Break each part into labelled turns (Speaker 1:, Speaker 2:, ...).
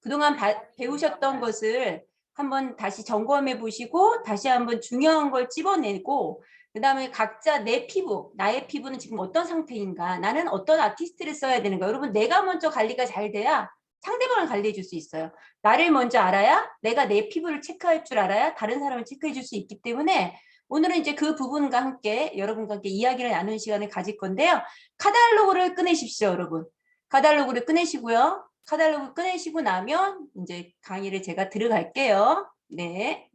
Speaker 1: 그동안 배우셨던 것을 한번 다시 점검해 보시고 다시 한번 중요한 걸 찝어내고 그다음에 각자 내 피부, 나의 피부는 지금 어떤 상태인가, 나는 어떤 아티스트를 써야 되는가. 여러분 내가 먼저 관리가 잘 돼야 상대방을 관리해 줄 수 있어요. 나를 먼저 알아야 내가 내 피부를 체크할 줄 알아야 다른 사람을 체크해 줄 수 있기 때문에 오늘은 이제 그 부분과 함께 여러분과 함께 이야기를 나누는 시간을 가질 건데요. 카탈로그를 꺼내십시오, 여러분. 카탈로그를 꺼내시고요. 카탈로그 꺼내시고 나면 이제 강의를 제가 들어갈게요. 네.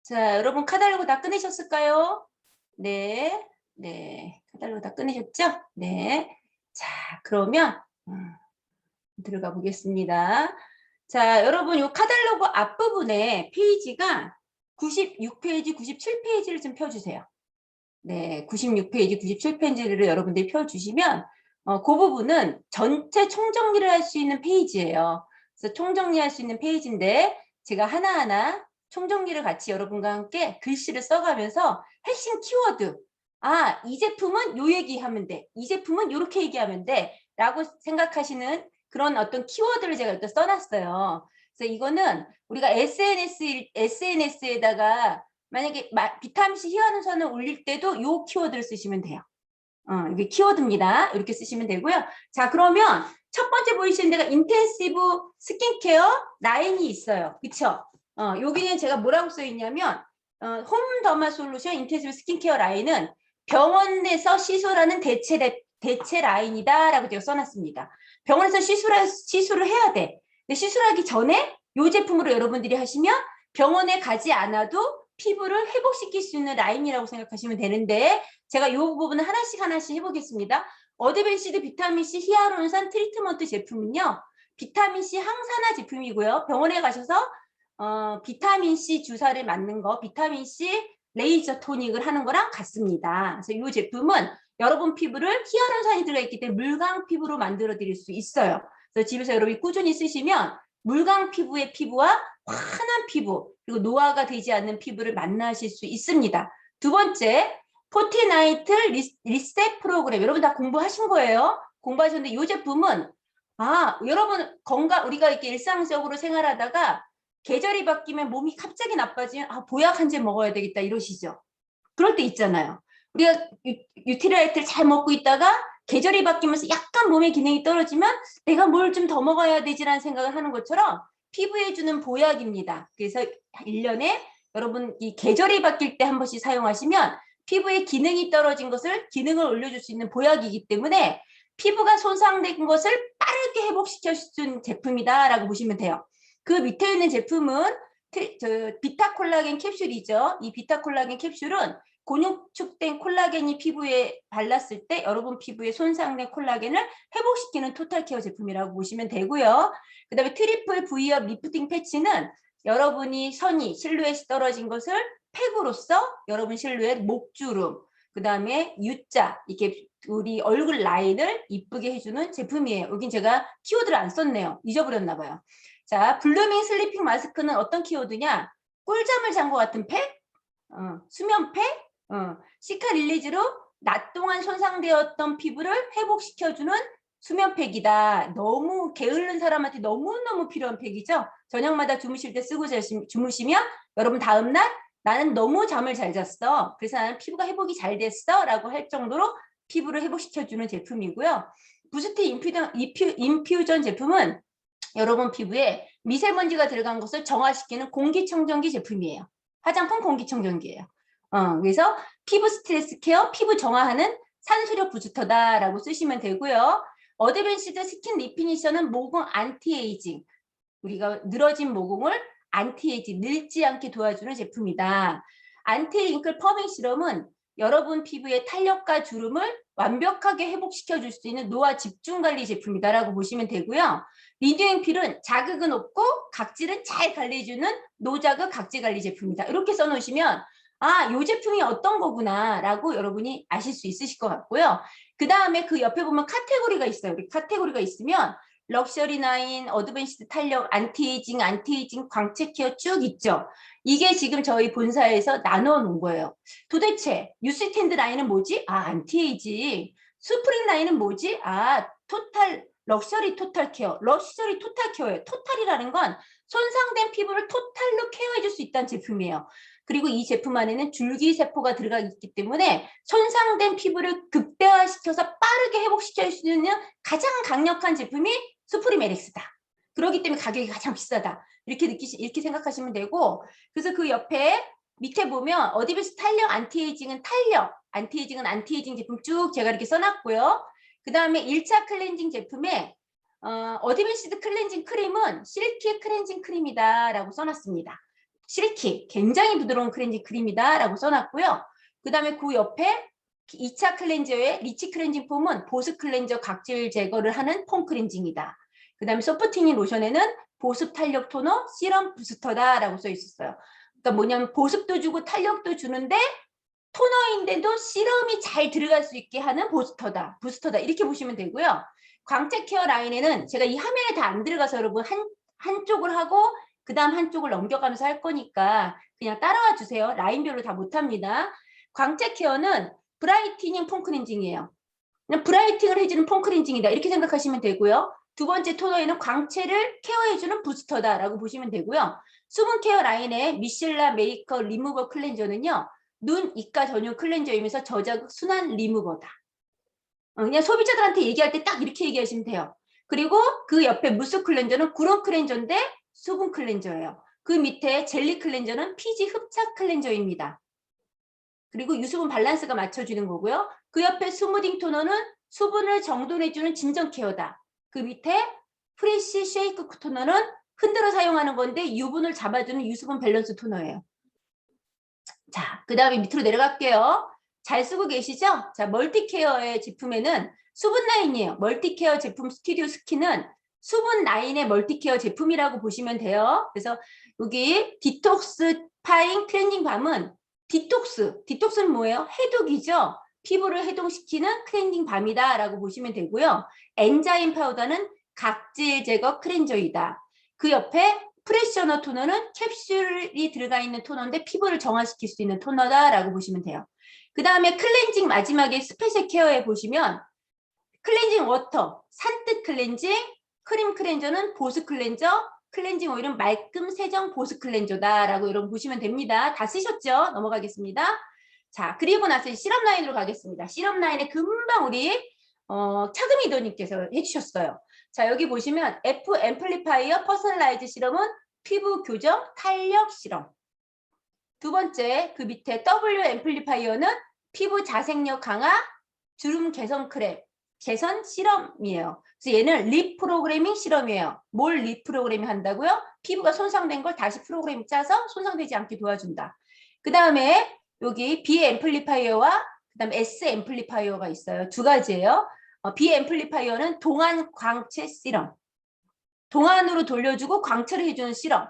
Speaker 1: 자, 여러분 카탈로그 다 꺼내셨을까요? 네. 네. 카탈로그 다 꺼내셨죠? 네. 자, 그러면 들어가 보겠습니다. 자, 여러분 요 카탈로그 앞부분에 페이지가 96페이지, 97페이지를 좀 펴주세요. 네, 96페이지, 97페이지를 여러분들이 펴주시면 그 부분은 전체 총정리를 할 수 있는 페이지예요. 그래서 총정리할 수 있는 페이지인데 제가 하나하나 총정리를 같이 여러분과 함께 글씨를 써가면서 핵심 키워드 이 제품은 요 얘기하면 돼. 이 제품은 요렇게 얘기하면 돼. 라고 생각하시는 그런 어떤 키워드를 제가 일단 써놨어요. 그래서 이거는 우리가 SNS에다가 만약에 비타민C 희화효산을 올릴 때도 요 키워드를 쓰시면 돼요. 이게 키워드입니다. 이렇게 쓰시면 되고요. 자, 그러면 첫 번째 보이시는 데가 인텐시브 스킨케어 라인이 있어요. 그쵸? 여기는 제가 뭐라고 써있냐면 홈 더마 솔루션 인텐시브 스킨케어 라인은 병원 내서 시술하는 대체 라인이다 라고 제가 써놨습니다. 병원에서 시술을 해야 돼. 근데 시술하기 전에 이 제품으로 여러분들이 하시면 병원에 가지 않아도 피부를 회복시킬 수 있는 라인이라고 생각하시면 되는데 제가 이 부분은 하나씩 해보겠습니다. 어드밴시드 비타민C 히아루론산 트리트먼트 제품은요. 비타민C 항산화 제품이고요. 병원에 가셔서 비타민C 주사를 맞는 거 비타민C 레이저 토닉을 하는 거랑 같습니다. 그래서 이 제품은 여러분 피부를 히아루론산이 들어있기 때문에 물광 피부로 만들어 드릴 수 있어요. 그래서 집에서 여러분이 꾸준히 쓰시면 물광 피부의 피부와 환한 피부 그리고 노화가 되지 않는 피부를 만나실 수 있습니다. 두 번째 포티나이트 리셋 프로그램 여러분 다 공부하신 거예요. 공부하셨는데 이 제품은 여러분 우리가 이렇게 일상적으로 생활하다가 계절이 바뀌면 몸이 갑자기 나빠지면 보약 한 제 먹어야 되겠다 이러시죠. 그럴 때 있잖아요. 우리가 유티라이트를 잘 먹고 있다가 계절이 바뀌면서 약간 몸의 기능이 떨어지면 내가 뭘 좀 더 먹어야 되지라는 생각을 하는 것처럼 피부에 주는 보약입니다. 그래서 1년에 여러분 이 계절이 바뀔 때 한 번씩 사용하시면 피부의 기능이 떨어진 것을 기능을 올려줄 수 있는 보약이기 때문에 피부가 손상된 것을 빠르게 회복시켜준 제품이다라고 보시면 돼요. 그 밑에 있는 제품은 비타콜라겐 캡슐이죠. 이 비타콜라겐 캡슐은 곤욕축된 콜라겐이 피부에 발랐을 때 여러분 피부에 손상된 콜라겐을 회복시키는 토탈케어 제품이라고 보시면 되고요. 그 다음에 트리플 V업 리프팅 패치는 여러분이 실루엣이 떨어진 것을 팩으로써 여러분 실루엣 목주름 그 다음에 U자 이렇게 우리 얼굴 라인을 이쁘게 해주는 제품이에요. 여긴 제가 키워드를 안 썼네요. 잊어버렸나 봐요. 자, 블루밍 슬리핑 마스크는 어떤 키워드냐? 꿀잠을 잔 것 같은 팩? 수면팩? 시카 릴리즈로 낮 동안 손상되었던 피부를 회복시켜주는 수면팩이다. 너무 게으른 사람한테 너무너무 필요한 팩이죠. 저녁마다 주무실 때 쓰고 주무시면 여러분 다음날 나는 너무 잠을 잘 잤어. 그래서 나는 피부가 회복이 잘 됐어. 라고 할 정도로 피부를 회복시켜주는 제품이고요. 부스트 인퓨전 제품은 여러분 피부에 미세먼지가 들어간 것을 정화시키는 공기청정기 제품이에요. 화장품 공기청정기예요. 그래서 피부 스트레스 케어, 피부 정화하는 산수력 부스터다라고 쓰시면 되고요. 어드밴시드 스킨 리피니셔는 모공 안티에이징. 우리가 늘어진 모공을 안티에이징, 늙지 않게 도와주는 제품이다. 안티링클 퍼밍 시럼은 여러분 피부의 탄력과 주름을 완벽하게 회복시켜줄 수 있는 노화 집중관리 제품이다라고 보시면 되고요. 리뉴잉 필은 자극은 없고 각질은 잘 관리해주는 노자극 각질관리 제품이다. 이렇게 써놓으시면 이 제품이 어떤 거구나 라고 여러분이 아실 수 있으실 것 같고요. 그 다음에 그 옆에 보면 카테고리가 있어요. 우리 카테고리가 있으면 럭셔리 나인, 어드밴시드 탄력, 안티에이징, 광채 케어 쭉 있죠. 이게 지금 저희 본사에서 나눠 놓은 거예요. 도대체 뉴스탠드 라인은 뭐지? 안티에이징. 수프림 라인은 뭐지? 아, 럭셔리 토탈 케어. 럭셔리 토탈 케어예요. 토탈이라는 건 손상된 피부를 토탈로 케어해줄 수 있다는 제품이에요. 그리고 이 제품 안에는 줄기세포가 들어가 있기 때문에 손상된 피부를 극대화시켜서 빠르게 회복시킬 수 있는 가장 강력한 제품이 수프림 LX다. 그렇기 때문에 가격이 가장 비싸다. 이렇게 생각하시면 되고, 그래서 그 옆에 밑에 보면 어디베스 탄력 안티에이징은 탄력, 안티에이징은 안티에이징 제품 쭉 제가 이렇게 써놨고요. 그 다음에 1차 클렌징 제품에 어드밴시드 클렌징 크림은 실키 클렌징 크림이다 라고 써놨습니다. 실키, 굉장히 부드러운 클렌징 크림이다 라고 써놨고요. 그 다음에 그 옆에 2차 클렌저의 리치 클렌징 폼은 보습 클렌저 각질 제거를 하는 폼 클렌징이다. 그 다음에 소프티닝 로션에는 보습 탄력 토너 시럼 부스터다 라고 써 있었어요. 그러니까 뭐냐면 보습도 주고 탄력도 주는데 토너인데도 시럼이 잘 들어갈 수 있게 하는 부스터다 이렇게 보시면 되고요. 광채 케어 라인에는 제가 이 화면에 다 안 들어가서 여러분 한쪽을 하고 그 다음 한쪽을 넘겨가면서 할 거니까 그냥 따라와 주세요. 라인별로 다 못합니다. 광채 케어는 브라이트닝 폼 클렌징이에요. 그냥 브라이팅을 해주는 폼 클렌징이다 이렇게 생각하시면 되고요. 두 번째 토너에는 광채를 케어해주는 부스터다라고 보시면 되고요. 수분 케어 라인에 미실라 메이커 리무버 클렌저는요. 눈, 이가 전용 클렌저이면서 저자극 순환 리무버다. 그냥 소비자들한테 얘기할 때 딱 이렇게 얘기하시면 돼요. 그리고 그 옆에 무스 클렌저는 구런 클렌저인데 수분 클렌저예요. 그 밑에 젤리 클렌저는 피지 흡착 클렌저입니다. 그리고 유수분 밸런스가 맞춰지는 거고요. 그 옆에 스무딩 토너는 수분을 정돈해주는 진정 케어다. 그 밑에 프레쉬 쉐이크 토너는 흔들어 사용하는 건데 유분을 잡아주는 유수분 밸런스 토너예요. 자, 그 다음에 밑으로 내려갈게요. 잘 쓰고 계시죠? 자, 멀티케어의 제품에는 수분 라인이에요. 멀티케어 제품 스튜디오 스킨은 수분 라인의 멀티케어 제품이라고 보시면 돼요. 그래서 여기 디톡스 파잉 클렌징 밤은 디톡스는 뭐예요? 해독이죠. 피부를 해독시키는 클렌징 밤이다 라고 보시면 되고요. 엔자임 파우더는 각질 제거 클렌저이다. 그 옆에 프레셔너 토너는 캡슐이 들어가 있는 토너인데 피부를 정화시킬 수 있는 토너다라고 보시면 돼요. 그 다음에 클렌징 마지막에 스페셜 케어에 보시면 클렌징 워터, 산뜻 클렌징, 크림 클렌저는 보습 클렌저, 클렌징 오일은 말끔 세정 보습 클렌저다라고 여러분 보시면 됩니다. 다 쓰셨죠? 넘어가겠습니다. 자, 그리고 나서 시럽 라인으로 가겠습니다. 시럽 라인에 금방 우리 차금이도님께서 해주셨어요. 자, 여기 보시면 F 앰플리파이어 퍼스널라이즈 시럼은 피부 교정 탄력 시럼. 두 번째 그 밑에 W 앰플리파이어는 피부 자생력 강화 주름 개선 크림 개선 시럼이에요. 그래서 얘는 립 프로그래밍 시럼이에요. 뭘 립 프로그래밍 한다고요? 피부가 손상된 걸 다시 프로그램 짜서 손상되지 않게 도와준다. 그 다음에 여기 B 앰플리파이어와 그 다음에 S 앰플리파이어가 있어요. 두 가지예요. B 앰플리파이어는 동안 광채 시럼. 동안으로 돌려주고 광채를 해주는 시럼.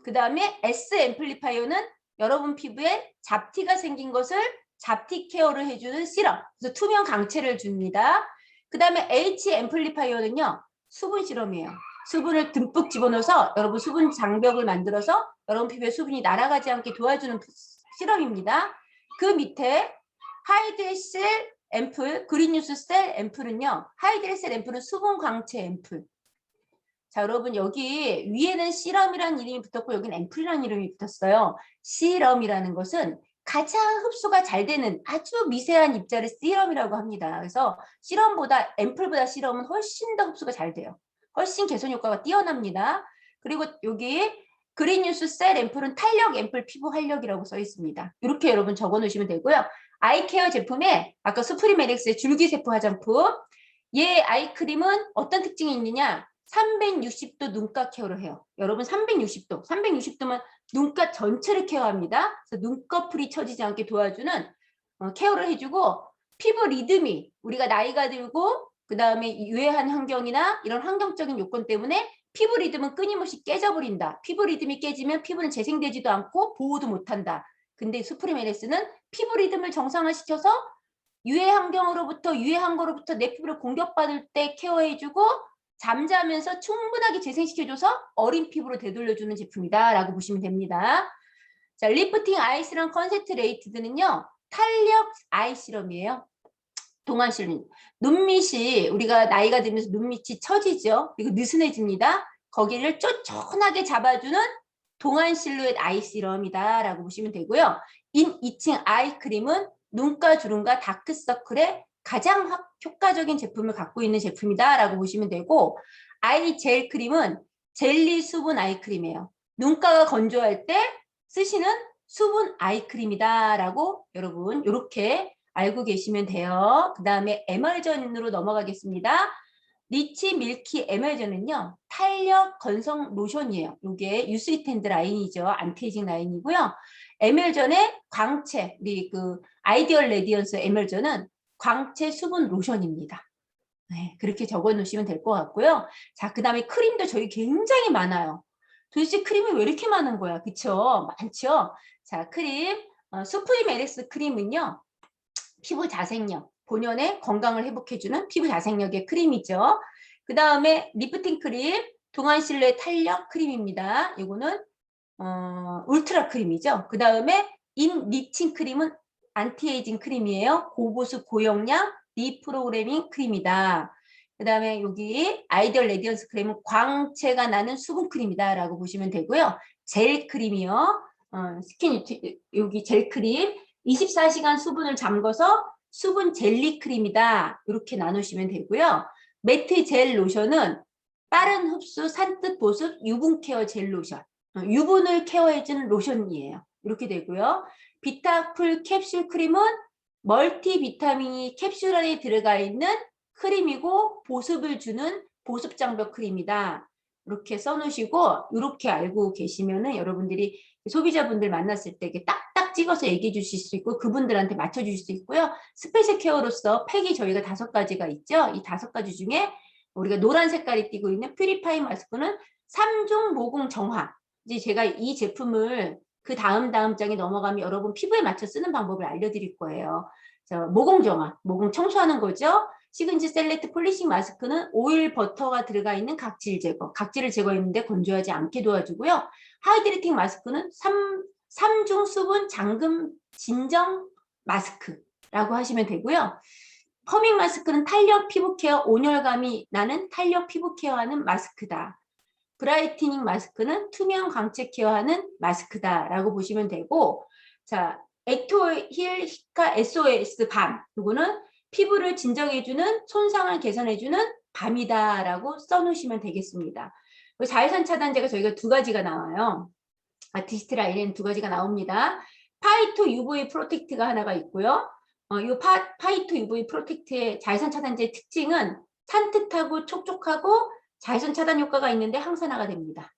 Speaker 1: 그 다음에 S 앰플리파이어는 여러분 피부에 잡티가 생긴 것을 잡티 케어를 해주는 시럼. 그래서 투명 광채를 줍니다. 그 다음에 H 앰플리파이어는요. 수분 시럼이에요. 수분을 듬뿍 집어넣어서 여러분 수분 장벽을 만들어서 여러분 피부에 수분이 날아가지 않게 도와주는 시럼입니다. 그 밑에 하이드레셀 앰플, 그린뉴스 셀 앰플은요. 하이드레셀 앰플은 수분 광채 앰플. 자, 여러분 여기 위에는 시럼이라는 이름이 붙었고 여기는 앰플이라는 이름이 붙었어요. 시럼이라는 것은 가장 흡수가 잘 되는 아주 미세한 입자를 시럼이라고 합니다. 그래서 시럼보다 앰플보다 시럼은 훨씬 더 흡수가 잘 돼요. 훨씬 개선 효과가 뛰어납니다. 그리고 여기 그린뉴스 셀 앰플은 탄력 앰플 피부 활력이라고 써 있습니다. 이렇게 여러분 적어 놓으시면 되고요. 아이케어 제품에 아까 수프림 LX의 줄기세포 화장품 얘 아이크림은 어떤 특징이 있느냐 360도 눈가 케어를 해요. 여러분 360도면 눈가 전체를 케어합니다. 그래서 눈꺼풀이 처지지 않게 도와주는 케어를 해주고 피부 리듬이 우리가 나이가 들고 그 다음에 유해한 환경이나 이런 환경적인 요건 때문에 피부 리듬은 끊임없이 깨져버린다. 피부 리듬이 깨지면 피부는 재생되지도 않고 보호도 못한다. 근데 수프림 LS는 피부 리듬을 정상화시켜서 유해한 거로부터 내 피부를 공격받을 때 케어해주고 잠자면서 충분하게 재생시켜줘서 어린 피부로 되돌려주는 제품이다 라고 보시면 됩니다. 자, 리프팅 아이시럼 컨센트레이트드는요 탄력 아이 시럼이에요. 동안실눈. 눈밑이 우리가 나이가 들면서 눈밑이 처지죠. 그리고 느슨해집니다. 거기를 쫀쫀하게 잡아주는 동안 실루엣 아이 시럼이다 라고 보시면 되고요. 인 2층 아이 크림은 눈가 주름과 다크서클에 가장 효과적인 제품을 갖고 있는 제품이다 라고 보시면 되고, 아이 젤 크림은 젤리 수분 아이 크림이에요. 눈가가 건조할 때 쓰시는 수분 아이 크림이다 라고 여러분 이렇게 알고 계시면 돼요. 그 다음에 에멀전으로 넘어가겠습니다. 리치 밀키 에멀전은요, 탄력 건성 로션이에요. 이게 유스리텐드 라인이죠. 안티에이징 라인이고요. 에멀전의 광채, 우리 그 아이디얼 레디언스 에멀전은 광채 수분 로션입니다. 네, 그렇게 적어 놓으시면 될 것 같고요. 자, 그 다음에 크림도 저희 굉장히 많아요. 도대체 크림이 왜 이렇게 많은 거야? 그쵸? 많죠? 자, 크림, 수프림 LS 크림은요, 피부 자생력, 본연의 건강을 회복해주는 피부 자생력의 크림이죠. 그 다음에 리프팅 크림, 동안 실루엣 탄력 크림입니다. 이거는 울트라 크림이죠. 그 다음에 인 리칭 크림은 안티에이징 크림이에요. 고보습 고용량 리프로그래밍 크림이다. 그 다음에 여기 아이디얼 레디언스 크림은 광채가 나는 수분 크림이다 라고 보시면 되고요. 젤 크림이요. 스킨 여기 젤 크림 24시간 수분을 잠궈서 수분 젤리 크림이다. 이렇게 나누시면 되고요. 매트 젤 로션은 빠른 흡수, 산뜻 보습, 유분 케어 젤 로션. 유분을 케어해주는 로션이에요. 이렇게 되고요. 비타풀 캡슐 크림은 멀티 비타민이 캡슐 안에 들어가 있는 크림이고 보습을 주는 보습 장벽 크림이다. 이렇게 써놓으시고 이렇게 알고 계시면은 여러분들이 소비자분들 만났을 때 딱딱 찍어서 얘기해 주실 수 있고 그분들한테 맞춰주실 수 있고요. 스페셜 케어로서 팩이 저희가 5가지가 있죠. 이 5가지 중에 우리가 노란 색깔이 띄고 있는 퓨리파이 마스크는 3중 모공 정화. 이제 제가 이 제품을 그 다음 장에 넘어가면 여러분 피부에 맞춰 쓰는 방법을 알려드릴 거예요. 모공 정화, 모공 청소하는 거죠. 시그니처 셀렉트 폴리싱 마스크는 오일 버터가 들어가 있는 각질 제거, 각질을 제거했는데 건조하지 않게 도와주고요. 하이드레이팅 마스크는 3중 수분 잠금 진정 마스크라고 하시면 되고요. 퍼밍 마스크는 탄력 피부 케어, 온열감이 나는 탄력 피부 케어하는 마스크다. 브라이트닝 마스크는 투명 광채 케어하는 마스크다라고 보시면 되고, 자, 액토힐 히카 SOS 밤, 이거는 피부를 진정해주는 손상을 개선해주는 밤이다라고 써놓으시면 되겠습니다. 자외선 차단제가 저희가 2가지가 나와요. 아티스트 라인에는 2가지가 나옵니다. 파이토 UV 프로텍트가 하나가 있고요. 이 파이토 UV 프로텍트의 자외선 차단제의 특징은 산뜻하고 촉촉하고 자외선 차단 효과가 있는데 항산화가 됩니다.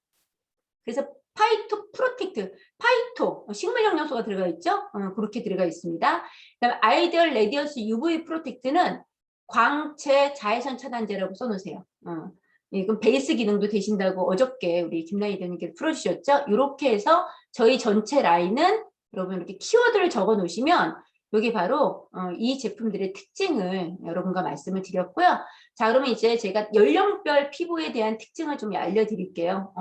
Speaker 1: 그래서 파이토 프로텍트, 파이토 식물 영양소가 들어가 있죠. 그렇게 들어가 있습니다. 그다음에 아이디얼 레디언스 UV 프로텍트는 광채 자외선 차단제라고 써놓으세요. 이건 베이스 기능도 되신다고 어저께 우리 김나희 대표님께서 풀어주셨죠. 이렇게 해서 저희 전체 라인은 여러분 이렇게 키워드를 적어 놓으시면 여기 바로 이 제품들의 특징을 여러분과 말씀을 드렸고요. 자, 그러면 이제 제가 연령별 피부에 대한 특징을 좀 알려드릴게요.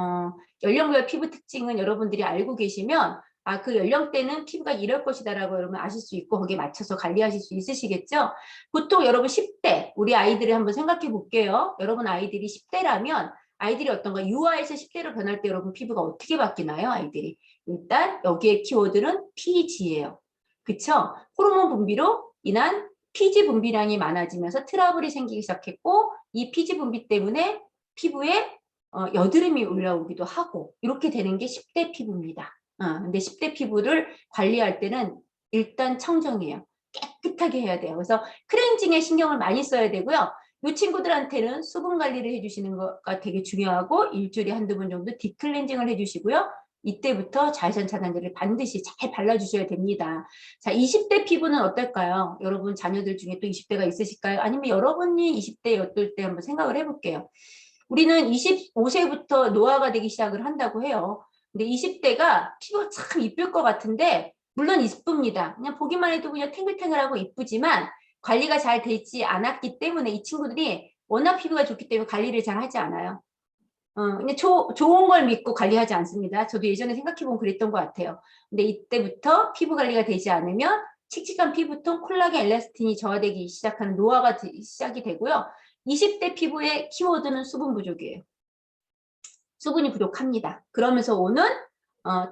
Speaker 1: 연령별 피부 특징은 여러분들이 알고 계시면 그 연령대는 피부가 이럴 것이다라고 여러분 아실 수 있고 거기에 맞춰서 관리하실 수 있으시겠죠. 보통 여러분 10대 우리 아이들을 한번 생각해 볼게요. 여러분 아이들이 10대라면 아이들이 어떤가? 유아에서 10대로 변할 때 여러분 피부가 어떻게 바뀌나요? 아이들이 일단 여기에 키워드는 PG예요. 그쵸? 호르몬 분비로 인한 피지 분비량이 많아지면서 트러블이 생기기 시작했고 이 피지 분비 때문에 피부에 여드름이 올라오기도 하고 이렇게 되는 게 10대 피부입니다. 근데 10대 피부를 관리할 때는 일단 청정이에요. 깨끗하게 해야 돼요. 그래서 클렌징에 신경을 많이 써야 되고요. 이 친구들한테는 수분 관리를 해주시는 거가 되게 중요하고 일주일에 1~2번 정도 딥클렌징을 해주시고요. 이때부터 자외선 차단제를 반드시 잘 발라주셔야 됩니다. 자, 20대 피부는 어떨까요? 여러분 자녀들 중에 또 20대가 있으실까요? 아니면 여러분이 20대 어떨 때 한번 생각을 해볼게요. 우리는 25세부터 노화가 되기 시작을 한다고 해요. 근데 20대가 피부가 참 이쁠 것 같은데 물론 이쁩니다. 그냥 보기만 해도 그냥 탱글탱글하고 이쁘지만 관리가 잘 되지 않았기 때문에 이 친구들이 워낙 피부가 좋기 때문에 관리를 잘 하지 않아요. 그냥 좋은 걸 믿고 관리하지 않습니다. 저도 예전에 생각해보면 그랬던 것 같아요. 근데 이때부터 피부 관리가 되지 않으면 칙칙한 피부톤, 콜라겐, 엘라스틴이 저하되기 시작하는 노화가 시작이 되고요. 20대 피부의 키워드는 수분 부족이에요. 수분이 부족합니다. 그러면서 오는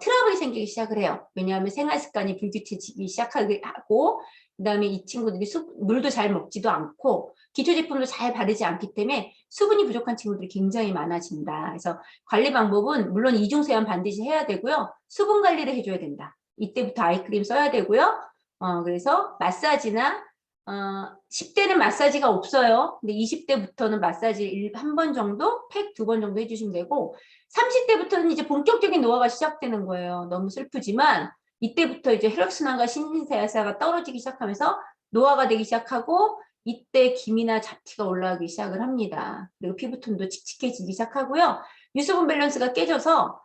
Speaker 1: 트러블이 생기기 시작을 해요. 왜냐하면 생활 습관이 불규칙해지기 시작하고 그다음에 이 친구들이 물도 잘 먹지도 않고 기초 제품도 잘 바르지 않기 때문에 수분이 부족한 친구들이 굉장히 많아진다. 그래서 관리 방법은 물론 이중 세안 반드시 해야 되고요. 수분 관리를 해줘야 된다. 이때부터 아이크림 써야 되고요. 그래서 마사지나 10대는 마사지가 없어요. 근데 20대부터는 마사지 한 번 정도, 팩 2번 정도 해주시면 되고 30대부터는 이제 본격적인 노화가 시작되는 거예요. 너무 슬프지만 이때부터 이제 혈액순환과 신진대사가 떨어지기 시작하면서 노화가 되기 시작하고 이때 기미나 잡티가 올라가기 시작을 합니다. 그리고 피부톤도 칙칙해지기 시작하고요. 유수분 밸런스가 깨져서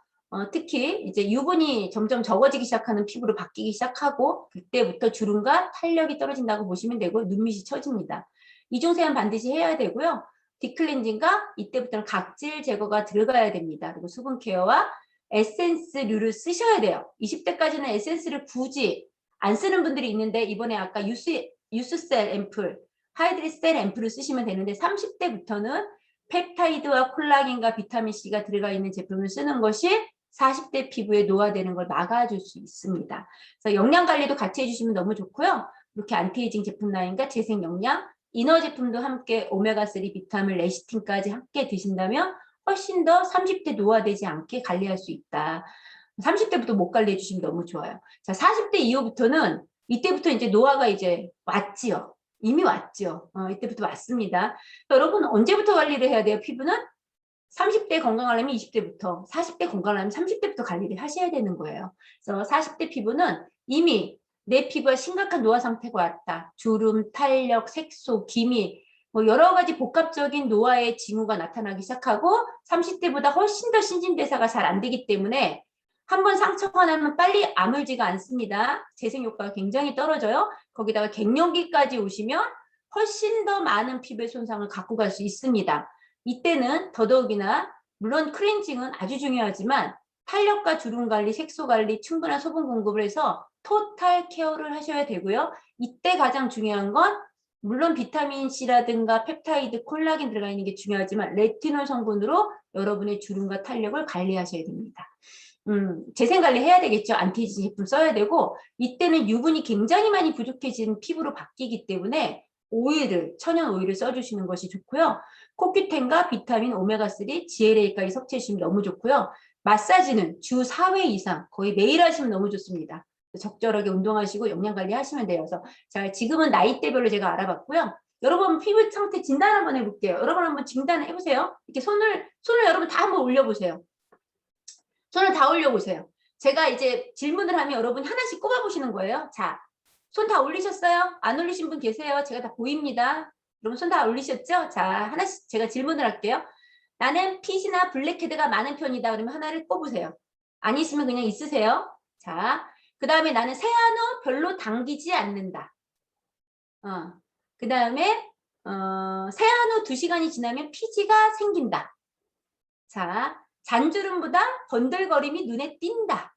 Speaker 1: 특히 이제 유분이 점점 적어지기 시작하는 피부로 바뀌기 시작하고 그때부터 주름과 탄력이 떨어진다고 보시면 되고 눈밑이 처집니다. 이중세안 반드시 해야 되고요. 딥클렌징과 이때부터는 각질 제거가 들어가야 됩니다. 그리고 수분 케어와 에센스류를 쓰셔야 돼요. 20대까지는 에센스를 굳이 안 쓰는 분들이 있는데 이번에 아까 유스셀 앰플, 하이드리셀 앰플을 쓰시면 되는데 30대부터는 펩타이드와 콜라겐과 비타민C가 들어가 있는 제품을 쓰는 것이 40대 피부에 노화되는 걸 막아줄 수 있습니다. 그래서 영양 관리도 같이 해주시면 너무 좋고요. 이렇게 안티에이징 제품 라인과 재생 영양, 이너 제품도 함께 오메가3 비타민, 레시틴까지 함께 드신다면 훨씬 더 30대 노화되지 않게 관리할 수 있다. 30대부터 못 관리해 주시면 너무 좋아요. 자, 40대 이후부터는 이때부터 이제 노화가 이제 왔지요. 이미 왔죠. 이때부터 왔습니다. 여러분 언제부터 관리를 해야 돼요? 피부는 30대 건강하려면 20대부터, 40대 건강하려면 30대부터 관리를 하셔야 되는 거예요. 그래서 40대 피부는 이미 내 피부가 심각한 노화 상태가 왔다. 주름, 탄력, 색소, 기미, 뭐 여러 가지 복합적인 노화의 징후가 나타나기 시작하고 30대보다 훨씬 더 신진대사가 잘 안 되기 때문에 한번 상처가 나면 빨리 아물지가 않습니다. 재생 효과가 굉장히 떨어져요. 거기다가 갱년기까지 오시면 훨씬 더 많은 피부의 손상을 갖고 갈 수 있습니다. 이때는 더더욱이나 물론 클렌징은 아주 중요하지만 탄력과 주름 관리, 색소 관리, 충분한 소분 공급을 해서 토탈 케어를 하셔야 되고요. 이때 가장 중요한 건 물론 비타민C라든가 펩타이드, 콜라겐 들어가 있는 게 중요하지만 레티놀 성분으로 여러분의 주름과 탄력을 관리하셔야 됩니다. 재생 관리 해야 되겠죠. 안티에이징 제품 써야 되고 이때는 유분이 굉장히 많이 부족해진 피부로 바뀌기 때문에 오일을, 천연 오일을 써주시는 것이 좋고요. 코큐텐과 비타민, 오메가3, GLA까지 섭취하시면 너무 좋고요. 마사지는 주 4회 이상 거의 매일 하시면 너무 좋습니다. 적절하게 운동하시고 영양관리 하시면 돼요. 그래서 자, 지금은 나이대별로 제가 알아봤고요. 여러분 피부 상태 진단 한번 해볼게요. 여러분 한번 진단을 해보세요. 이렇게 손을 여러분 다 한번 올려보세요. 손을 다 올려보세요. 제가 이제 질문을 하면 여러분 하나씩 꼽아보시는 거예요. 자, 손 다 올리셨어요? 안 올리신 분 계세요? 제가 다 보입니다. 여러분 손 다 올리셨죠? 자, 하나씩 제가 질문을 할게요. 나는 핏이나 블랙헤드가 많은 편이다. 그러면 하나를 꼽으세요. 안 있으면 그냥 있으세요. 자, 그 다음에 나는 세안 후 별로 당기지 않는다. 그 다음에 세안 후 2시간이 지나면 피지가 생긴다. 자, 잔주름보다 번들거림이 눈에 띈다.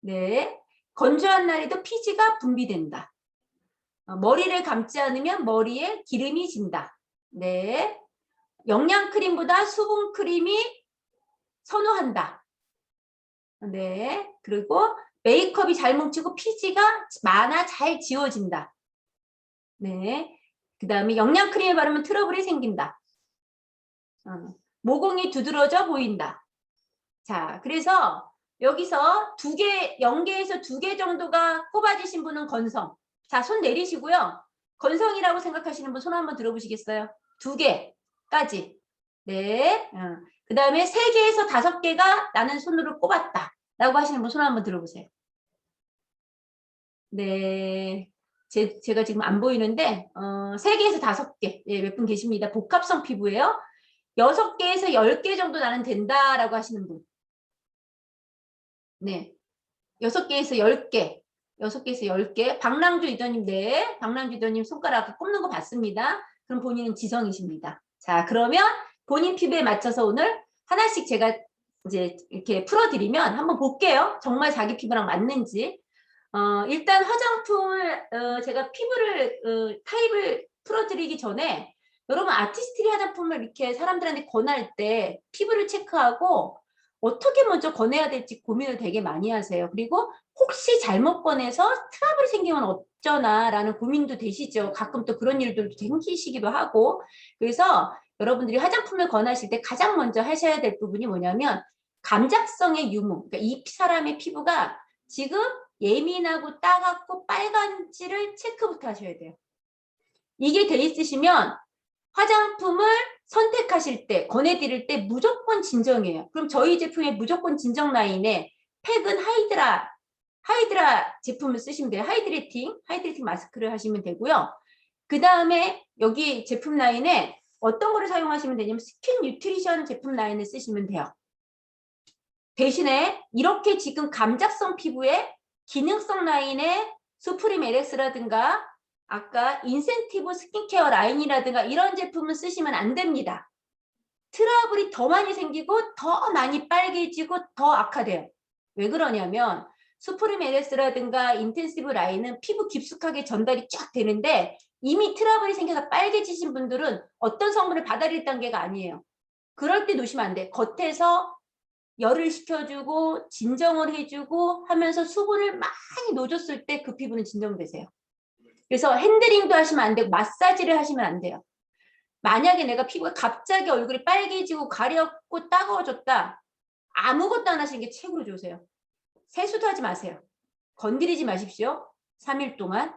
Speaker 1: 네, 건조한 날에도 피지가 분비된다. 머리를 감지 않으면 머리에 기름이 진다. 네, 영양크림보다 수분크림이 선호한다. 네, 그리고 메이크업이 잘 뭉치고 피지가 많아 잘 지워진다. 네, 그 다음에 영양크림을 바르면 트러블이 생긴다. 모공이 두드러져 보인다. 자, 그래서 여기서 0개에서 2개 정도가 꼽아지신 분은 건성. 자, 손 내리시고요. 건성이라고 생각하시는 분 손 한번 들어보시겠어요? 2개까지. 네. 그 다음에 3개에서 5개가 나는 손으로 꼽았다. 라고 하시는 분 손 한번 들어보세요. 네. 제가 지금 안 보이는데, 3개에서 5개. 예, 몇 분 계십니다. 복합성 피부예요. 6개에서 10개 정도 나는 된다라고 하시는 분. 네. 6개에서 10개. 6개에서 10개. 박랑주 이더님, 네. 박랑주 이더님 손가락 꼽는 거 봤습니다. 그럼 본인은 지성이십니다. 자, 그러면 본인 피부에 맞춰서 오늘 하나씩 제가 이제 이렇게 풀어드리면 한번 볼게요. 정말 자기 피부랑 맞는지. 일단 화장품을 제가 피부를 타입을 풀어드리기 전에 여러분 아티스트리 화장품을 이렇게 사람들한테 권할 때 피부를 체크하고 어떻게 먼저 권해야 될지 고민을 되게 많이 하세요. 그리고 혹시 잘못 권해서 트러블이 생기면 어쩌나라는 고민도 되시죠. 가끔 또 그런 일들도 생기시기도 하고. 그래서 여러분들이 화장품을 권하실 때 가장 먼저 하셔야 될 부분이 뭐냐면 감작성의 유무. 그러니까 이 사람의 피부가 지금 예민하고 따갑고 빨간지를 체크부터 하셔야 돼요. 이게 돼 있으시면 화장품을 선택하실 때, 권해드릴 때 무조건 진정이에요. 그럼 저희 제품의 무조건 진정 라인에 팩은 하이드라 제품을 쓰시면 돼요. 하이드레이팅 마스크를 하시면 되고요. 그 다음에 여기 제품 라인에 어떤 거를 사용하시면 되냐면 스킨 뉴트리션 제품 라인을 쓰시면 돼요. 대신에 이렇게 지금 감작성 피부에 기능성 라인에 수프림 LX라든가 아까 인센티브 스킨케어 라인이라든가 이런 제품을 쓰시면 안 됩니다. 트러블이 더 많이 생기고 더 많이 빨개지고 더 악화돼요. 왜 그러냐면 수프림 LX라든가 인텐시브 라인은 피부 깊숙하게 전달이 쫙 되는데 이미 트러블이 생겨서 빨개지신 분들은 어떤 성분을 받아들일 단계가 아니에요. 그럴 때 놓으시면 안 돼. 겉에서 열을 식혀주고 진정을 해주고 하면서 수분을 많이 놓아줬을 때 그 피부는 진정되세요. 그래서 핸들링도 하시면 안 되고 마사지를 하시면 안 돼요. 만약에 내가 피부가 갑자기 얼굴이 빨개지고 가렵고 따가워졌다. 아무것도 안 하시는 게 최고로 좋으세요. 세수도 하지 마세요. 건드리지 마십시오. 3일 동안.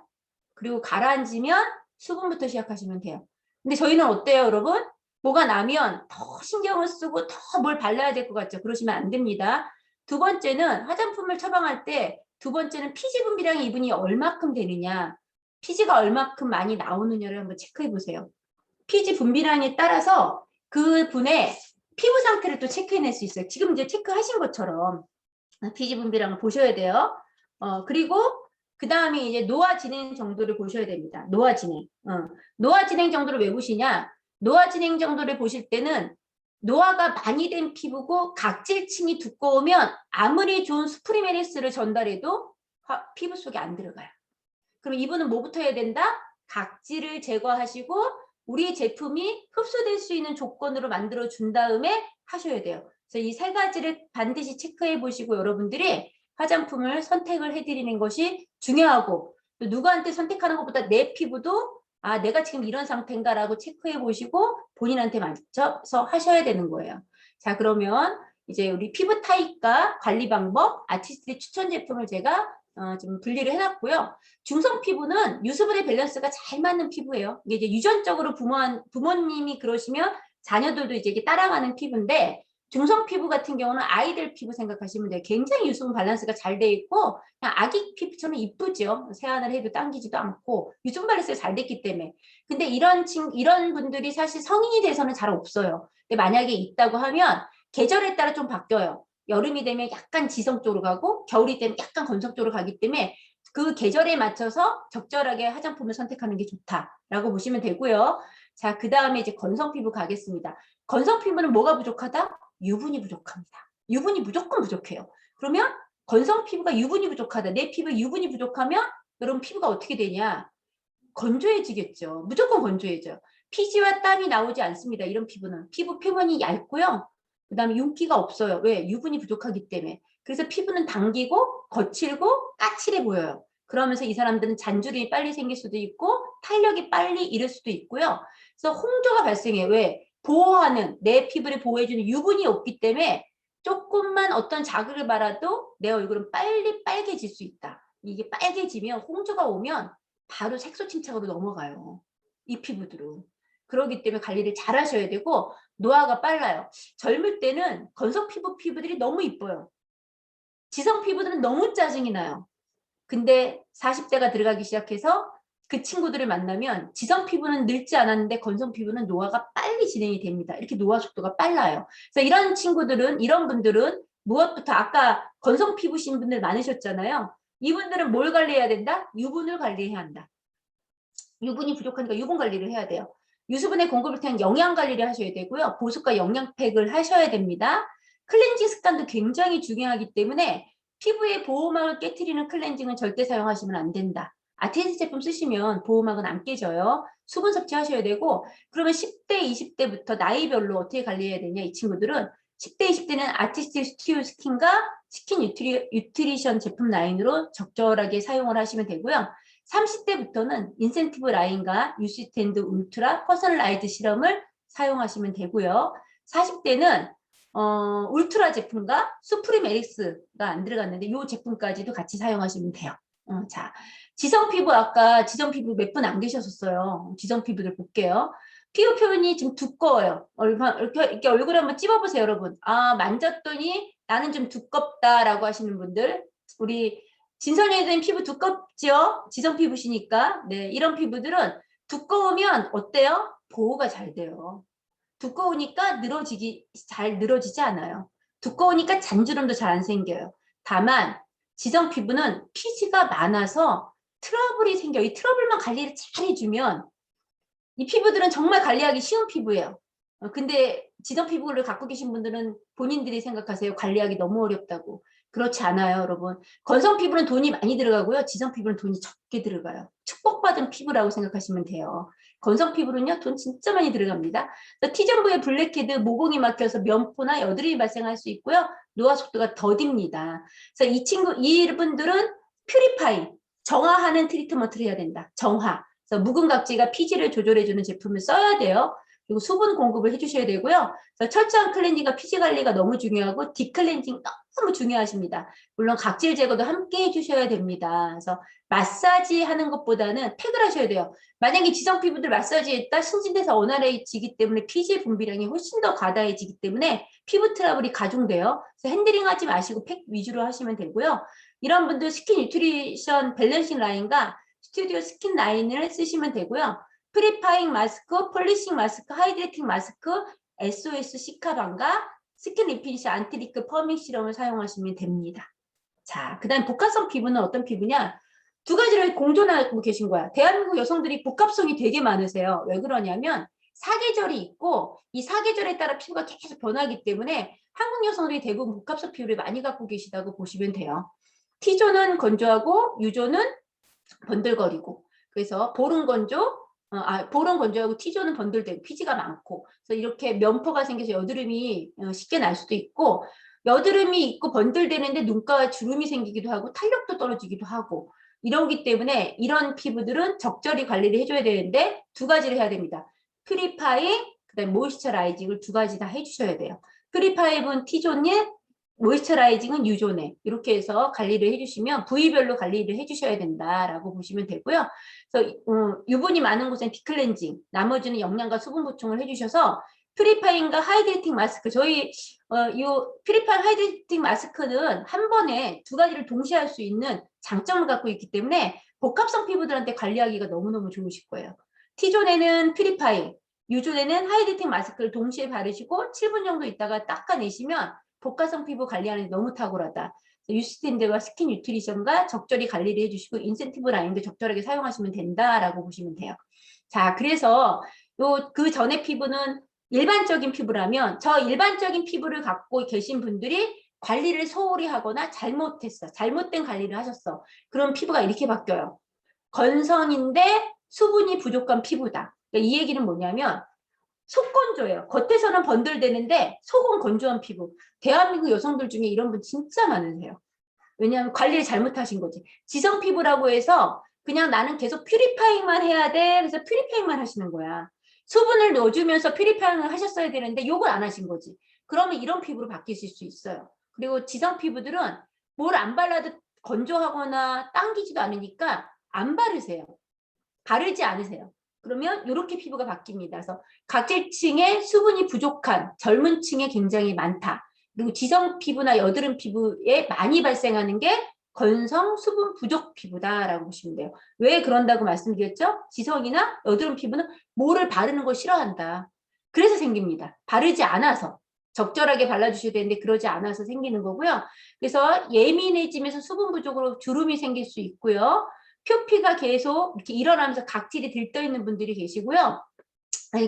Speaker 1: 그리고 가라앉으면 수분부터 시작하시면 돼요. 근데 저희는 어때요, 여러분? 뭐가 나면 더 신경을 쓰고 더 뭘 발라야 될 것 같죠? 그러시면 안 됩니다. 두 번째는 화장품을 처방할 때 두 번째는 피지 분비량이 이분이 얼마큼 되느냐, 피지가 얼마큼 많이 나오느냐를 한번 체크해 보세요. 피지 분비량에 따라서 그분의 피부 상태를 또 체크해낼 수 있어요. 지금 이제 체크하신 것처럼 피지 분비량을 보셔야 돼요. 그리고 그 다음에 이제 노화 진행 정도를 보셔야 됩니다. 노화 진행. 노화 진행 정도를 왜 보시냐? 노화 진행 정도를 보실 때는 노화가 많이 된 피부고 각질층이 두꺼우면 아무리 좋은 수프리메리스를 전달해도 피부 속에 안 들어가요. 그럼 이분은 뭐부터 해야 된다? 각질을 제거하시고 우리 제품이 흡수될 수 있는 조건으로 만들어 준 다음에 하셔야 돼요. 그래서 이 세 가지를 반드시 체크해 보시고 여러분들이 화장품을 선택을 해드리는 것이 중요하고 또 누구한테 선택하는 것보다 내 피부도 내가 지금 이런 상태인가라고 체크해 보시고 본인한테 맞춰서 하셔야 되는 거예요. 자, 그러면 이제 우리 피부 타입과 관리 방법, 아티스트의 추천 제품을 제가 좀 분리를 해놨고요. 중성 피부는 유수분해 밸런스가 잘 맞는 피부예요. 이게 이제 유전적으로 부모님이 그러시면 자녀들도 이제 이게 따라가는 피부인데 중성 피부 같은 경우는 아이들 피부 생각하시면 돼요. 굉장히 유수분 밸런스가 잘 돼 있고 그냥 아기 피부처럼 이쁘죠. 세안을 해도 당기지도 않고 유수분 밸런스가 잘 됐기 때문에. 근데 이런 분들이 사실 성인이 돼서는 잘 없어요. 근데 만약에 있다고 하면 계절에 따라 좀 바뀌어요. 여름이 되면 약간 지성 쪽으로 가고 겨울이 되면 약간 건성 쪽으로 가기 때문에 그 계절에 맞춰서 적절하게 화장품을 선택하는 게 좋다라고 보시면 되고요. 자, 그 다음에 이제 건성 피부 가겠습니다. 건성 피부는 뭐가 부족하다? 유분이 부족합니다. 유분이 무조건 부족해요. 그러면 건성 피부가 유분이 부족하다. 내 피부에 유분이 부족하면 여러분 피부가 어떻게 되냐? 건조해지겠죠. 무조건 건조해져요. 피지와 땀이 나오지 않습니다. 이런 피부는. 피부 표면이 얇고요. 그 다음에 윤기가 없어요. 왜? 유분이 부족하기 때문에. 그래서 피부는 당기고 거칠고 까칠해 보여요. 그러면서 이 사람들은 잔주름이 빨리 생길 수도 있고 탄력이 빨리 이를 수도 있고요. 그래서 홍조가 발생해요. 왜? 보호하는 내 피부를 보호해주는 유분이 없기 때문에 조금만 어떤 자극을 받아도 내 얼굴은 빨리 빨개질 수 있다. 이게 빨개지면 홍조가 오면 바로 색소 침착으로 넘어가요. 이 피부들은. 그렇기 때문에 관리를 잘 하셔야 되고 노화가 빨라요. 젊을 때는 건성 피부들이 너무 이뻐요. 지성 피부들은 너무 짜증이 나요. 근데 40대가 들어가기 시작해서 그 친구들을 만나면 지성 피부는 늙지 않았는데 건성 피부는 노화가 빨리 진행이 됩니다. 이렇게 노화 속도가 빨라요. 그래서 이런 분들은 무엇부터 아까 건성 피부신 분들 많으셨잖아요. 이분들은 뭘 관리해야 된다? 유분을 관리해야 한다. 유분이 부족하니까 유분 관리를 해야 돼요. 유수분의 공급을 통한 영양 관리를 하셔야 되고요. 보습과 영양팩을 하셔야 됩니다. 클렌징 습관도 굉장히 중요하기 때문에 피부의 보호막을 깨트리는 클렌징은 절대 사용하시면 안 된다. 아티에스 제품 쓰시면 보호막은 안 깨져요. 수분 섭취하셔야 되고, 그러면 10대, 20대부터 나이별로 어떻게 관리해야 되냐, 이 친구들은 10대, 20대는 아티스트 스튜 스킨과 스킨 뉴트리션 제품 라인으로 적절하게 사용을 하시면 되고요. 30대부터는 인센티브 라인과 유시스탠드 울트라 퍼스널라이즈 시럼을 사용하시면 되고요. 40대는 울트라 제품과 수프림 에릭스가 안 들어갔는데 이 제품까지도 같이 사용하시면 돼요. 자, 지성 피부 아까 지성 피부 몇 분 안 계셨었어요. 지성 피부들 볼게요. 피부 표현이 좀 두꺼워요. 이렇게 얼굴 한번 찝어보세요, 여러분. 아, 만졌더니 나는 좀 두껍다라고 하시는 분들, 우리 진선이 선생님 피부 두껍죠? 지성 피부시니까. 네, 이런 피부들은 두꺼우면 어때요? 보호가 잘 돼요. 두꺼우니까 잘 늘어지지 않아요. 두꺼우니까 잔주름도 잘 안 생겨요. 다만 지성 피부는 피지가 많아서 트러블이 생겨요. 이 트러블만 관리를 잘 해주면 이 피부들은 정말 관리하기 쉬운 피부예요. 근데 지성 피부를 갖고 계신 분들은 본인들이 생각하세요. 관리하기 너무 어렵다고. 그렇지 않아요, 여러분. 건성 피부는 돈이 많이 들어가고요. 지성 피부는 돈이 적게 들어가요. 축복받은 피부라고 생각하시면 돼요. 건성 피부는요, 돈 진짜 많이 들어갑니다. T존부의 블랙헤드, 모공이 막혀서 면포나 여드름이 발생할 수 있고요. 노화 속도가 더딥니다. 그래서 이분들은 퓨리파이, 정화하는 트리트먼트를 해야 된다. 정화. 그래서 묵은 각질과 피지를 조절해주는 제품을 써야 돼요. 그리고 수분 공급을 해주셔야 되고요. 그래서 철저한 클렌징과 피지 관리가 너무 중요하고 디클렌징 너무 중요하십니다. 물론 각질 제거도 함께 해주셔야 됩니다. 그래서 마사지 하는 것보다는 팩을 하셔야 돼요. 만약에 지성 피부들 마사지했다 신진대사 원활해지기 때문에 피지 분비량이 훨씬 더 과다해지기 때문에 피부 트러블이 가중돼요. 그래서 핸들링 하지 마시고 팩 위주로 하시면 되고요. 이런 분들 스킨 뉴트리션 밸런싱 라인과 스튜디오 스킨 라인을 쓰시면 되고요. 프리파잉 마스크, 폴리싱 마스크, 하이드레이팅 마스크, SOS 시카반과 스킨 리피니시 안티리크 퍼밍 시럼을 사용하시면 됩니다. 자, 그 다음 복합성 피부는 어떤 피부냐? 두 가지를 공존하고 계신 거야. 대한민국 여성들이 복합성이 되게 많으세요. 왜 그러냐면 사계절이 있고 이 사계절에 따라 피부가 계속 변하기 때문에 한국 여성들이 대부분 복합성 피부를 많이 갖고 계시다고 보시면 돼요. T존은 건조하고 U존은 번들거리고 그래서 볼은 건조하고 T존은 번들되고 피지가 많고 그래서 이렇게 면포가 생겨서 여드름이 쉽게 날 수도 있고 여드름이 있고 번들되는데 눈가에 주름이 생기기도 하고 탄력도 떨어지기도 하고 이러기 때문에 이런 피부들은 적절히 관리를 해줘야 되는데 두 가지를 해야 됩니다. 퓨리파잉, 그다음에 모이스처라이징을 두 가지 다 해주셔야 돼요. 퓨리파잉은 T존에 모이스처라이징은 유존에 이렇게 해서 관리를 해주시면 부위별로 관리를 해주셔야 된다라고 보시면 되고요. 그래서 유분이 많은 곳은 디클렌징, 나머지는 영양과 수분 보충을 해주셔서 퓨리파잉과 하이드레이팅 마스크 저희 이 퓨리파잉 하이드레이팅 마스크는 한 번에 두 가지를 동시에 할 수 있는 장점을 갖고 있기 때문에 복합성 피부들한테 관리하기가 너무너무 좋으실 거예요. T존에는 퓨리파잉, U존에는 하이드레이팅 마스크를 동시에 바르시고 7분 정도 있다가 닦아내시면 복합성 피부 관리하는 게 너무 탁월하다. 유스탠드와 스킨 뉴트리션과 적절히 관리를 해주시고 인센티브 라인도 적절하게 사용하시면 된다라고 보시면 돼요. 자, 그래서 그 전의 피부는 일반적인 피부라면 저 일반적인 피부를 갖고 계신 분들이 관리를 소홀히 하거나 잘못했어. 잘못된 관리를 하셨어. 그럼 피부가 이렇게 바뀌어요. 건성인데 수분이 부족한 피부다. 그러니까 이 얘기는 뭐냐면 속건조예요. 겉에서는 번들대는데 속은 건조한 피부. 대한민국 여성들 중에 이런 분 진짜 많으세요. 왜냐하면 관리를 잘못하신 거지. 지성 피부라고 해서 그냥 나는 계속 퓨리파잉만 해야 돼. 그래서 퓨리파잉만 하시는 거야. 수분을 넣어주면서 퓨리파잉을 하셨어야 되는데 요걸 안 하신 거지. 그러면 이런 피부로 바뀌실 수 있어요. 그리고 지성 피부들은 뭘 안 발라도 건조하거나 당기지도 않으니까 안 바르세요. 바르지 않으세요. 그러면 이렇게 피부가 바뀝니다. 그래서 각질층에 수분이 부족한 젊은 층에 굉장히 많다. 그리고 지성 피부나 여드름 피부에 많이 발생하는 게 건성 수분 부족 피부다라고 보시면 돼요. 왜 그런다고 말씀드렸죠? 지성이나 여드름 피부는 뭐를 바르는 걸 싫어한다. 그래서 생깁니다. 바르지 않아서. 적절하게 발라주셔야 되는데 그러지 않아서 생기는 거고요. 그래서 예민해지면서 수분 부족으로 주름이 생길 수 있고요. 표피가 계속 이렇게 일어나면서 각질이 들떠있는 분들이 계시고요.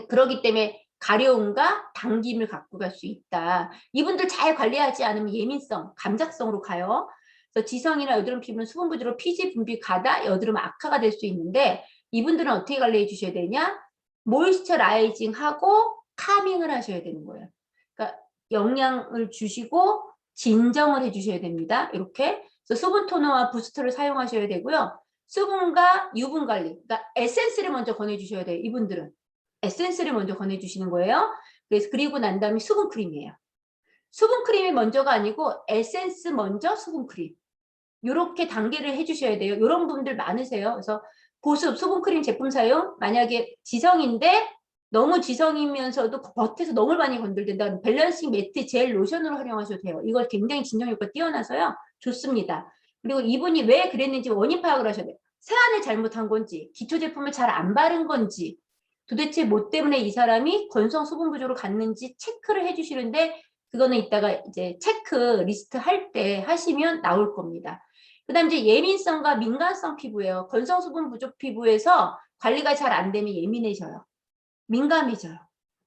Speaker 1: 그러기 때문에 가려움과 당김을 갖고 갈 수 있다. 이분들 잘 관리하지 않으면 예민성, 감작성으로 가요. 그래서 지성이나 여드름 피부는 수분 부족으로 피지 분비 가다 여드름 악화가 될 수 있는데 이분들은 어떻게 관리해 주셔야 되냐? 모이스처라이징 하고 카밍을 하셔야 되는 거예요. 그러니까 영양을 주시고 진정을 해 주셔야 됩니다. 이렇게. 그래서 수분 토너와 부스터를 사용하셔야 되고요. 수분과 유분 관리, 그러니까 에센스를 먼저 권해주셔야 돼요. 이분들은 에센스를 먼저 권해주시는 거예요. 그래서 그리고 난 다음에 수분 크림이에요. 수분 크림이 먼저가 아니고 에센스 먼저 수분 크림. 이렇게 단계를 해주셔야 돼요. 이런 분들 많으세요. 그래서 보습, 수분 크림 제품 사용 만약에 지성인데 너무 지성이면서도 겉에서 너무 많이 건들된다. 밸런싱 매트 젤 로션으로 활용하셔도 돼요. 이거 굉장히 진정 효과 뛰어나서요. 좋습니다. 그리고 이분이 왜 그랬는지 원인 파악을 하셔야 돼요. 세안을 잘못한 건지, 기초 제품을 잘 안 바른 건지, 도대체 뭐 때문에 이 사람이 건성 수분 부족으로 갔는지 체크를 해주시는데 그거는 이따가 이제 체크 리스트 할 때 하시면 나올 겁니다. 그 다음 이제 예민성과 민감성 피부예요. 건성 수분 부족 피부에서 관리가 잘 안 되면 예민해져요. 민감해져요.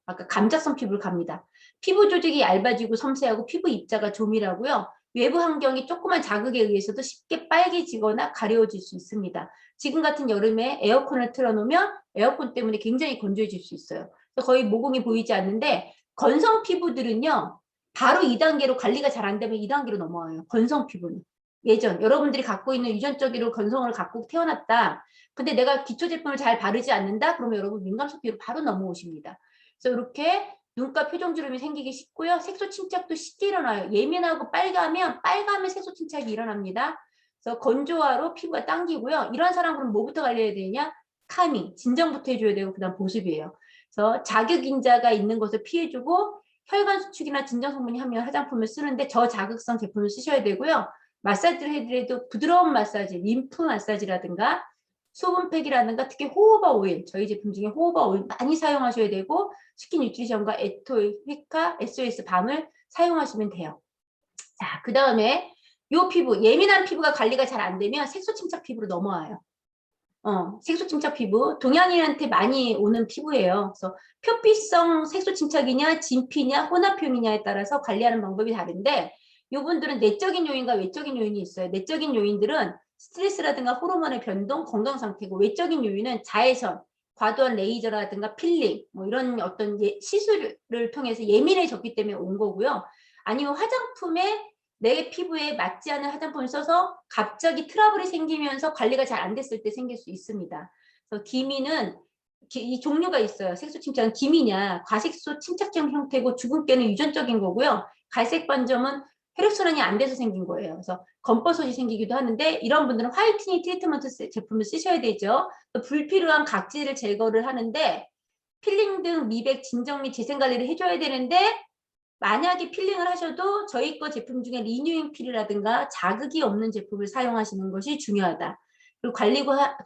Speaker 1: 아까 감자성 피부를 갑니다. 피부 조직이 얇아지고 섬세하고 피부 입자가 조밀하고요. 외부 환경이 조그만 자극에 의해서도 쉽게 빨개지거나 가려워질 수 있습니다. 지금 같은 여름에 에어컨을 틀어놓으면 에어컨 때문에 굉장히 건조해질 수 있어요. 거의 모공이 보이지 않는데 건성 피부들은요. 바로 2단계로 관리가 잘 안 되면 2단계로 넘어와요. 건성 피부는. 예전 여러분들이 갖고 있는 유전적으로 건성을 갖고 태어났다. 근데 내가 기초 제품을 잘 바르지 않는다? 그러면 여러분 민감성 피부로 바로 넘어오십니다. 그래서 이렇게 눈가 표정 주름이 생기기 쉽고요. 색소 침착도 쉽게 일어나요. 예민하고 빨가면 색소 침착이 일어납니다. 그래서 건조화로 피부가 당기고요. 이런 사람은 뭐부터 관리해야 되냐? 카밍, 진정부터 해줘야 되고 그다음 보습이에요. 그래서 자극인자가 있는 것을 피해주고 혈관 수축이나 진정 성분이 함유한 화장품을 쓰는데 저자극성 제품을 쓰셔야 되고요. 마사지를 해드려도 부드러운 마사지, 림프 마사지라든가 수분팩이라든가 특히 호호바 오일, 저희 제품 중에 호호바 오일 많이 사용하셔야 되고 스킨 뉴트리션과 에토일, 휘카, SOS 밤을 사용하시면 돼요. 자, 그 다음에 요 피부, 예민한 피부가 관리가 잘 안 되면 색소 침착 피부로 넘어와요. 색소 침착 피부, 동양인한테 많이 오는 피부예요. 그래서 표피성 색소 침착이냐, 진피냐, 혼합형이냐에 따라서 관리하는 방법이 다른데 이분들은 내적인 요인과 외적인 요인이 있어요. 내적인 요인들은 스트레스라든가 호르몬의 변동, 건강 상태고 외적인 요인은 자외선, 과도한 레이저라든가 필링, 뭐 이런 어떤 시술을 통해서 예민해졌기 때문에 온 거고요. 아니면 화장품에 내 피부에 맞지 않은 화장품을 써서 갑자기 트러블이 생기면서 관리가 잘 안 됐을 때 생길 수 있습니다. 그래서 기미는 이 종류가 있어요. 색소 침착은 기미냐, 과색소 침착형 형태고 주근깨는 유전적인 거고요. 갈색 반점은 혈액순환이 안 돼서 생긴 거예요. 그래서 검버섯이 생기기도 하는데 이런 분들은 화이트닝 트리트먼트 제품을 쓰셔야 되죠. 불필요한 각질을 제거를 하는데 필링 등 미백, 진정 및 재생 관리를 해줘야 되는데 만약에 필링을 하셔도 저희 거 제품 중에 리뉴잉 필이라든가 자극이 없는 제품을 사용하시는 것이 중요하다. 그리고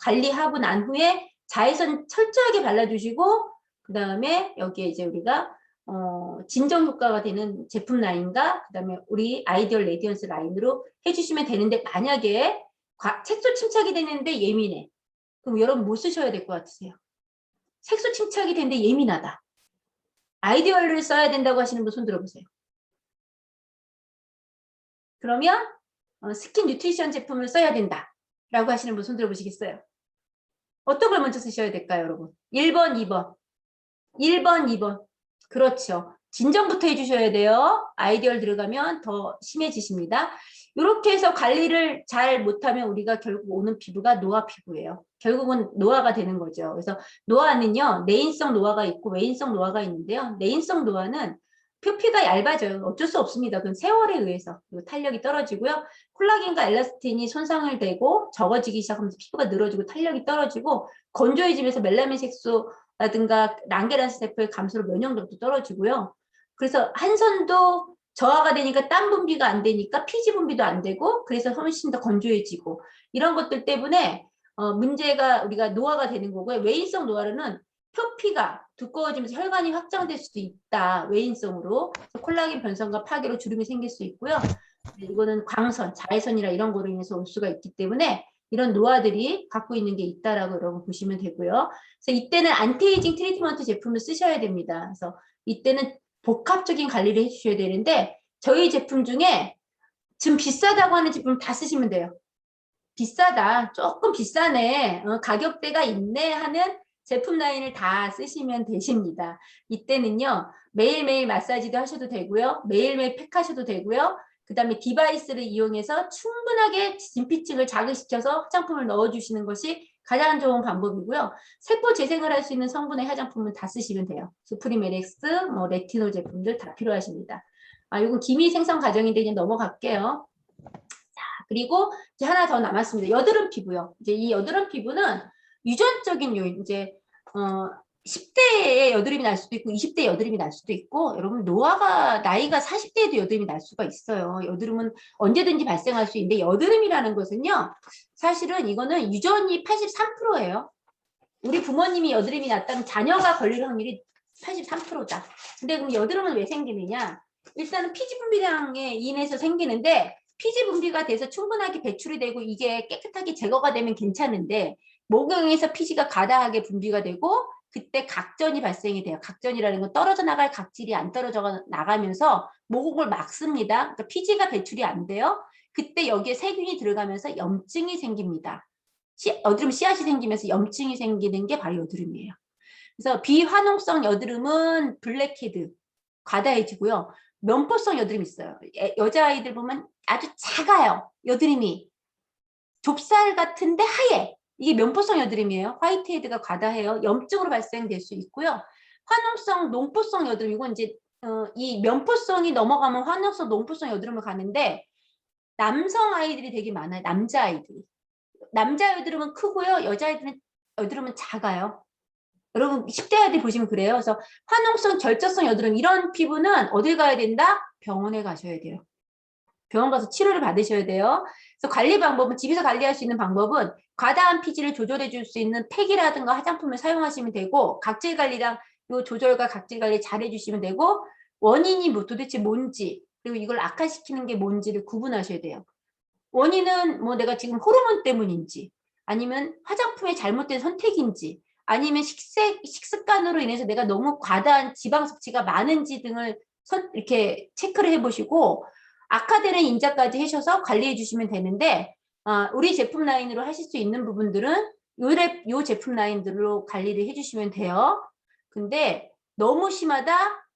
Speaker 1: 관리하고 난 후에 자외선 철저하게 발라주시고 그 다음에 여기에 이제 우리가 진정 효과가 되는 제품 라인과 그 다음에 우리 아이디얼 레디언스 라인으로 해주시면 되는데 만약에 색소 침착이 되는데 예민해. 그럼 여러분 뭐 쓰셔야 될 것 같으세요? 색소 침착이 되는데 예민하다. 아이디얼을 써야 된다고 하시는 분 손 들어보세요. 그러면 스킨 뉴트리션 제품을 써야 된다 라고 하시는 분 손 들어보시겠어요? 어떤 걸 먼저 쓰셔야 될까요, 여러분? 1번, 2번. 1번, 2번. 그렇죠. 진정부터 해주셔야 돼요. 아이디얼 들어가면 더 심해지십니다. 이렇게 해서 관리를 잘 못하면 우리가 결국 오는 피부가 노화 피부예요. 결국은 노화가 되는 거죠. 그래서 노화는요. 내인성 노화가 있고 외인성 노화가 있는데요. 내인성 노화는 표피가 얇아져요. 어쩔 수 없습니다. 그건 세월에 의해서 탄력이 떨어지고요. 콜라겐과 엘라스틴이 손상을 되고 적어지기 시작하면서 피부가 늘어지고 탄력이 떨어지고 건조해지면서 멜라닌 색소 라든가 랑게란스 세포의 감소로 면역력도 떨어지고요. 그래서 한선도 저하가 되니까 땀 분비가 안 되니까 피지 분비도 안 되고 그래서 훨씬 더 건조해지고 이런 것들 때문에 문제가 우리가 노화가 되는 거고요. 외인성 노화는 표피가 두꺼워지면서 혈관이 확장될 수도 있다. 외인성으로 콜라겐 변성과 파괴로 주름이 생길 수 있고요. 이거는 광선, 자외선이라 이런 거로 인해서 올 수가 있기 때문에 이런 노화들이 갖고 있는 게 있다라고 여러분 보시면 되고요. 그래서 이때는 안티에이징 트리트먼트 제품을 쓰셔야 됩니다. 그래서 이때는 복합적인 관리를 해주셔야 되는데 저희 제품 중에 지금 비싸다고 하는 제품 다 쓰시면 돼요. 비싸다, 조금 비싸네, 가격대가 있네 하는 제품 라인을 다 쓰시면 되십니다. 이때는요, 매일매일 마사지도 하셔도 되고요, 매일매일 팩하셔도 되고요, 그 다음에 디바이스를 이용해서 충분하게 진피층을 자극시켜서 화장품을 넣어주시는 것이 가장 좋은 방법이고요. 세포 재생을 할 수 있는 성분의 화장품은 다 쓰시면 돼요. 수프림 LX, 뭐 레티놀 제품들 다 필요하십니다. 이건 기미 생성 과정인데 이제 넘어갈게요. 그리고 이제 하나 더 남았습니다. 여드름 피부요. 이제 이 여드름 피부는 유전적인 요인, 이제 10대에 여드름이 날 수도 있고 20대에 여드름이 날 수도 있고, 여러분 나이가 40대에도 여드름이 날 수가 있어요. 여드름은 언제든지 발생할 수 있는데, 여드름이라는 것은요, 사실은 이거는 유전이 83%예요. 우리 부모님이 여드름이 났다면 자녀가 걸릴 확률이 83%다. 근데 그럼 여드름은 왜 생기느냐? 일단은 피지 분비량에 인해서 생기는데, 피지 분비가 돼서 충분하게 배출이 되고 이게 깨끗하게 제거가 되면 괜찮은데, 모공에서 피지가 과다하게 분비가 되고 그때 각전이 발생이 돼요. 각전이라는 건 떨어져 나갈 각질이 안 떨어져 나가면서 모공을 막습니다. 그러니까 피지가 배출이 안 돼요. 그때 여기에 세균이 들어가면서 염증이 생깁니다. 여드름 씨앗이 생기면서 염증이 생기는 게 바로 여드름이에요. 그래서 비환용성 여드름은 블랙헤드, 과다해지고요. 면포성 여드름이 있어요. 여자아이들 보면 아주 작아요. 여드름이. 좁쌀 같은데 하얘. 이게 면포성 여드름이에요. 화이트헤드가 과다해요. 염증으로 발생될 수 있고요. 환용성, 농포성 여드름, 이건 이제 이 면포성이 넘어가면 환용성, 농포성 여드름을 가는데, 남성 아이들이 되게 많아요. 남자 아이들이. 남자 여드름은 크고요. 여자 아이들은 여드름은 작아요. 여러분 10대 아이들 보시면 그래요. 그래서 화농성, 결절성 여드름 이런 피부는 어딜 가야 된다? 병원에 가셔야 돼요. 병원 가서 치료를 받으셔야 돼요. 그래서 관리 방법은, 집에서 관리할 수 있는 방법은 과다한 피지를 조절해 줄 수 있는 팩이라든가 화장품을 사용하시면 되고, 각질 관리랑 요 조절과 각질 관리 잘 해주시면 되고, 원인이 뭐 도대체 뭔지, 그리고 이걸 악화시키는 게 뭔지를 구분하셔야 돼요. 원인은 뭐 내가 지금 호르몬 때문인지, 아니면 화장품의 잘못된 선택인지, 아니면 식습관으로 인해서 내가 너무 과다한 지방 섭취가 많은지 등을 이렇게 체크를 해보시고, 악화되는 인자까지 하셔서 관리해 주시면 되는데, 우리 제품 라인으로 하실 수 있는 부분들은 요 제품 라인들로 관리를 해주시면 돼요. 근데 너무 심하다,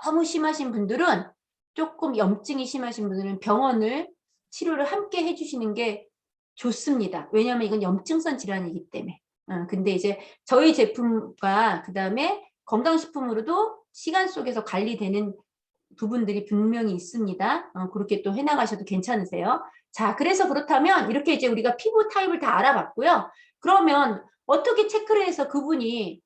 Speaker 1: 너무 심하신 분들은, 조금 염증이 심하신 분들은 병원을 치료를 함께 해주시는 게 좋습니다. 왜냐하면 이건 염증성 질환이기 때문에. 근데 이제 저희 제품과 그 다음에 건강식품으로도 시간 속에서 관리되는 부분들이 분명히 있습니다. 그렇게 또 해나가셔도 괜찮으세요. 자, 그래서 그렇다면 이렇게 이제 우리가 피부 타입을 다 알아봤고요. 그러면 어떻게 체크를 해서 그분이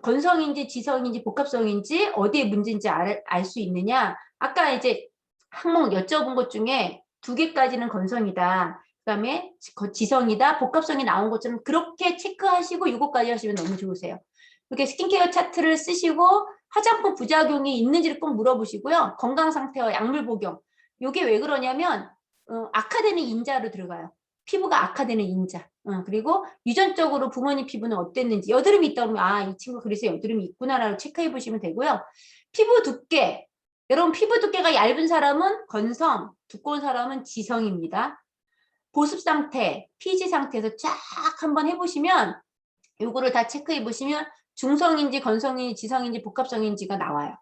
Speaker 1: 건성인지 지성인지 복합성인지 어디에 문제인지 알 수 있느냐? 아까 이제 항목 여쭤본 것 중에 2개까지는 건성이다, 그다음에 지성이다, 복합성이 나온 것처럼 그렇게 체크하시고 이것까지 하시면 너무 좋으세요. 이렇게 스킨케어 차트를 쓰시고 화장품 부작용이 있는지를 꼭 물어보시고요. 건강 상태와 약물 복용. 이게 왜 그러냐면 악화되는 인자로 들어가요. 피부가 악화되는 인자. 그리고 유전적으로 부모님 피부는 어땠는지, 여드름이 있다 그러면 이 친구 그래서 여드름이 있구나라고 체크해 보시면 되고요. 피부 두께. 여러분 피부 두께가 얇은 사람은 건성, 두꺼운 사람은 지성입니다. 보습 상태, 피지 상태에서 쫙 한번 해보시면 요거를 다 체크해 보시면 중성인지 건성인지 지성인지 복합성인지가 나와요.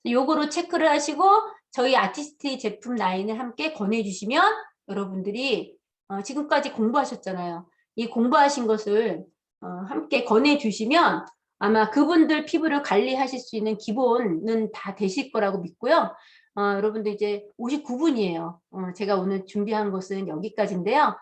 Speaker 1: 요거로 체크를 하시고 저희 아티스트 제품 라인을 함께 권해주시면 여러분들이 지금까지 공부하셨잖아요. 이 공부하신 것을 함께 권해주시면 아마 그분들 피부를 관리하실 수 있는 기본은 다 되실 거라고 믿고요. 여러분들 이제 59분이에요. 제가 오늘 준비한 것은 여기까지인데요.